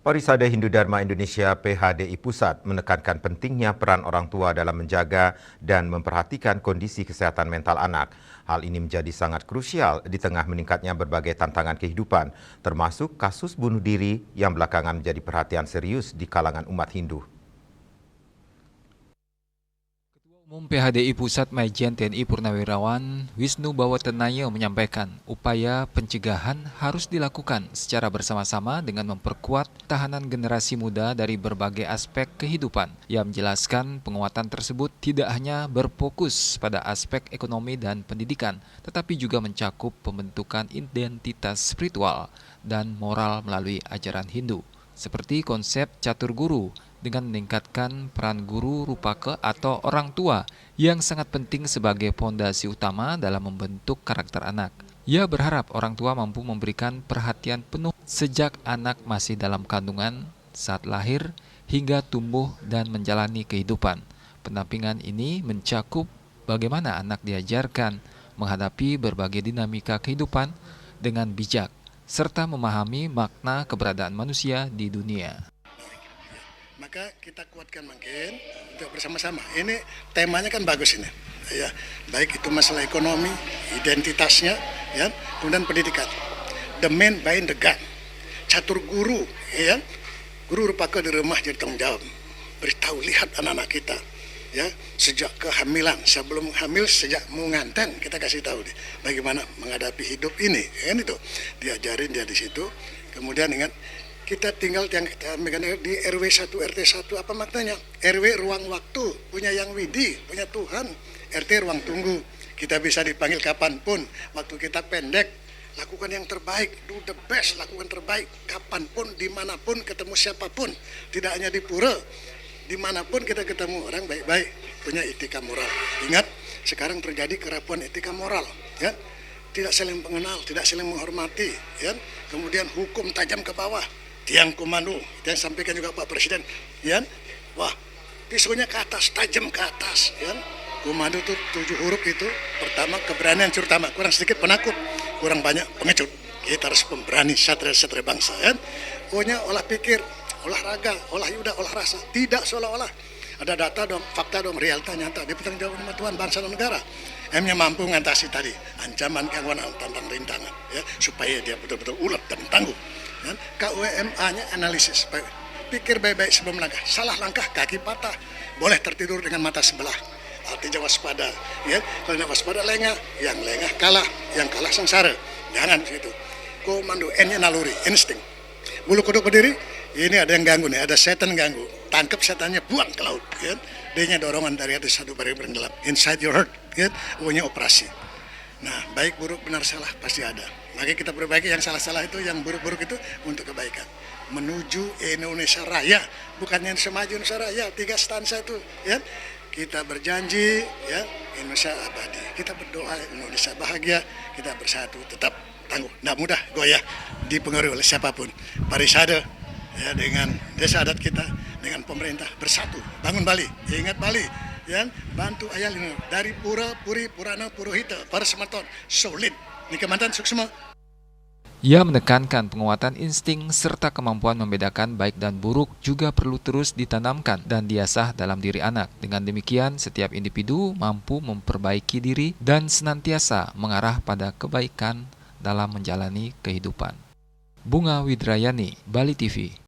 Parisada Hindu Dharma Indonesia (PHDI) Pusat menekankan pentingnya peran orang tua dalam menjaga dan memperhatikan kondisi kesehatan mental anak. Hal ini menjadi sangat krusial di tengah meningkatnya berbagai tantangan kehidupan, termasuk kasus bunuh diri yang belakangan menjadi perhatian serius di kalangan umat Hindu. Umum PHDI Pusat Majen TNI Purnawirawan Wisnu Bawatenayo menyampaikan upaya pencegahan harus dilakukan secara bersama-sama dengan memperkuat tahanan generasi muda dari berbagai aspek kehidupan. Ia menjelaskan penguatan tersebut tidak hanya berfokus pada aspek ekonomi dan pendidikan, tetapi juga mencakup pembentukan identitas spiritual dan moral melalui ajaran Hindu, seperti konsep catur guru, dengan meningkatkan peran guru rupake atau orang tua yang sangat penting sebagai fondasi utama dalam membentuk karakter anak. Ia berharap orang tua mampu memberikan perhatian penuh sejak anak masih dalam kandungan, saat lahir, hingga tumbuh dan menjalani kehidupan. Pendampingan ini mencakup bagaimana anak diajarkan menghadapi berbagai dinamika kehidupan dengan bijak, serta memahami makna keberadaan manusia di dunia. Maka kita kuatkan mungkin untuk bersama-sama. Ini temanya kan bagus ini, ya. Baik itu masalah ekonomi, identitasnya, ya, kemudian pendidikan. The man behind the gun. Catur guru, ya. Guru rupaka di rumah jadi tanggung jawab. Beritahu, lihat anak-anak kita, ya, sejak kehamilan, sebelum hamil, sejak menganten kita kasih tahu nih, bagaimana menghadapi hidup ini, kan itu. Diajarin dia di situ. Kemudian ingat, kita tinggal yang kita di RW 1, RT 1, apa maknanya? RW ruang waktu, punya Yang Widi, punya Tuhan. RT ruang tunggu, kita bisa dipanggil kapanpun. Waktu kita pendek, lakukan yang terbaik, do the best, lakukan terbaik. Kapanpun, dimanapun, ketemu siapapun. Tidak hanya di pura, dimanapun kita ketemu orang baik-baik, punya etika moral. Ingat, sekarang terjadi kerapuan etika moral, ya. Tidak saling mengenal, tidak saling menghormati, ya. Kemudian hukum tajam ke bawah. Tiang komando, yang sampaikan juga Pak Presiden, ya, wah, pisaunya ke atas, tajam ke atas, ya. Komando itu 7 huruf itu, pertama keberanian, terutama kurang sedikit penakut, kurang banyak pengecut. Kita harus pemberani, satria-satria bangsa, ya. Pokoknya olah pikir, olahraga, olah yuda, olah rasa, tidak seolah-olah. Ada data dong, fakta dong, realita nyata, dipertanggung jawab sama Tuhan, bangsa dan negara. M-nya mampu mengatasi tadi ancaman, gangguan, tantang rintangan, ya, supaya dia betul-betul ulet dan tangguh. Dan KUMA-nya analisis, pikir baik-baik sebelum langkah. Salah langkah, kaki patah, boleh tertidur dengan mata sebelah. Artinya waspada, ya. Kalau tidak waspada lengah, yang lengah kalah, yang kalah sengsara. Jangan situ. Komando, N-nya naluri, insting. Bulu kuduk berdiri, ini ada yang ganggu nih, ada setan ganggu. Tangkap setannya, buang ke laut, ya. D-nya dorongan dari atas satu barang gelap. Inside your heart, ya. O-nya operasi. Nah, baik, buruk, benar, salah pasti ada. Maka kita perbaiki yang salah-salah itu, yang buruk-buruk itu untuk kebaikan. Menuju Indonesia Raya, bukan yang semaju Indonesia Raya, 3 stansa itu, ya. Kita berjanji, ya, Indonesia abadi. Kita berdoa Indonesia bahagia, kita bersatu, tetap tangguh. Tidak mudah goyah, dipengaruhi oleh siapapun. Parisada, ya, dengan desa adat kita, dengan pemerintah bersatu, bangun Bali, ingat Bali. Ya, bantu ayah ini dari pura, puri, purana, purohita, para semeton, solid, nikemantan suksma. Ia menekankan penguatan insting serta kemampuan membedakan baik dan buruk juga perlu terus ditanamkan dan diasah dalam diri anak. Dengan demikian, setiap individu mampu memperbaiki diri dan senantiasa mengarah pada kebaikan dalam menjalani kehidupan. Bunga Widrayani, Bali TV.